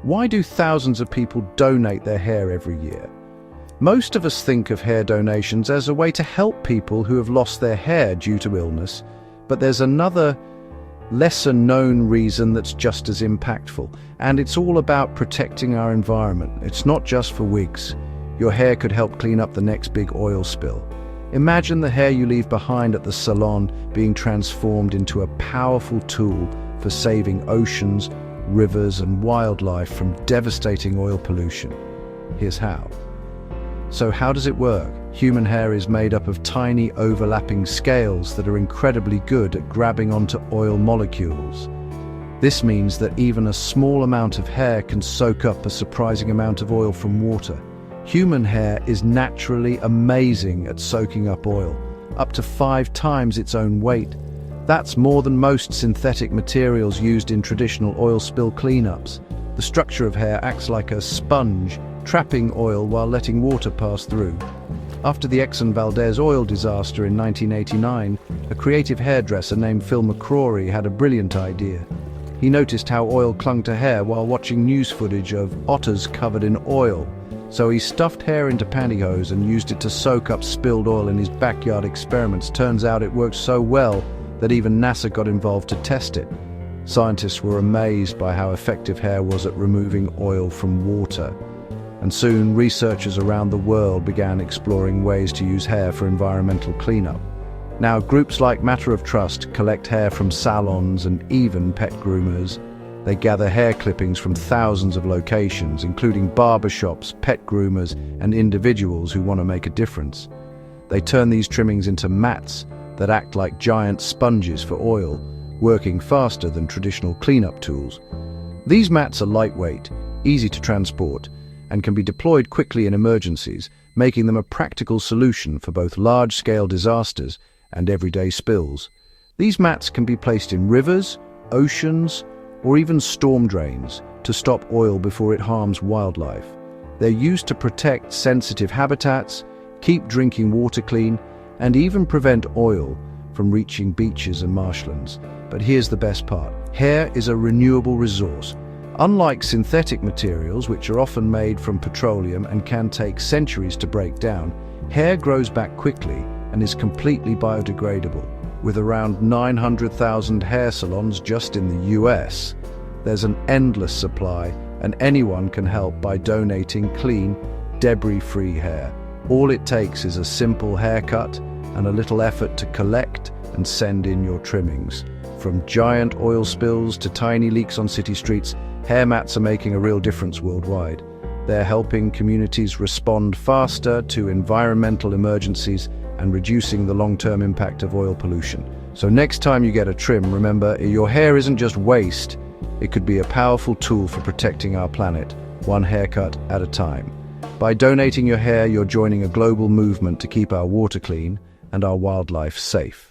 Why do thousands of people donate their hair every year? Most of us think of hair donations as a way to help people who have lost their hair due to illness, but there's another lesser-known reason that's just as impactful, and it's all about protecting our environment. It's not just for wigs. Your hair could help clean up the next big oil spill. Imagine the hair you leave behind at the salon being transformed into a powerful tool for saving oceans, rivers, and wildlife from devastating oil pollution. Here's how. So how does it work? Human hair is made up of tiny overlapping scales that are incredibly good at grabbing onto oil molecules. This means that even a small amount of hair can soak up a surprising amount of oil from water. Human hair is naturally amazing at soaking up oil, up to 5 times its own weight. That's more than most synthetic materials used in traditional oil spill cleanups. The structure of hair acts like a sponge, trapping oil while letting water pass through. After the Exxon Valdez oil disaster in 1989, a creative hairdresser named Phil McCrory had a brilliant idea. He noticed how oil clung to hair while watching news footage of otters covered in oil. So he stuffed hair into pantyhose and used it to soak up spilled oil in his backyard experiments. Turns out it worked so well that even NASA got involved to test it. Scientists were amazed by how effective hair was at removing oil from water. And soon, researchers around the world began exploring ways to use hair for environmental cleanup. Now, groups like Matter of Trust collect hair from salons and even pet groomers. They gather hair clippings from thousands of locations, including barbershops, pet groomers, and individuals who want to make a difference. They turn these trimmings into mats that act like giant sponges for oil, working faster than traditional cleanup tools. These mats are lightweight, easy to transport, and can be deployed quickly in emergencies, making them a practical solution for both large-scale disasters and everyday spills. These mats can be placed in rivers, oceans, or even storm drains to stop oil before it harms wildlife. They're used to protect sensitive habitats, keep drinking water clean, and even prevent oil from reaching beaches and marshlands. But here's the best part. Hair is a renewable resource. Unlike synthetic materials, which are often made from petroleum and can take centuries to break down, hair grows back quickly and is completely biodegradable. With around 900,000 hair salons just in the US, there's an endless supply, and anyone can help by donating clean, debris-free hair. All it takes is a simple haircut and a little effort to collect and send in your trimmings. From giant oil spills to tiny leaks on city streets, hair mats are making a real difference worldwide. They're helping communities respond faster to environmental emergencies and reducing the long-term impact of oil pollution. So next time you get a trim, remember, your hair isn't just waste. It could be a powerful tool for protecting our planet, one haircut at a time. By donating your hair, you're joining a global movement to keep our water clean and our wildlife safe.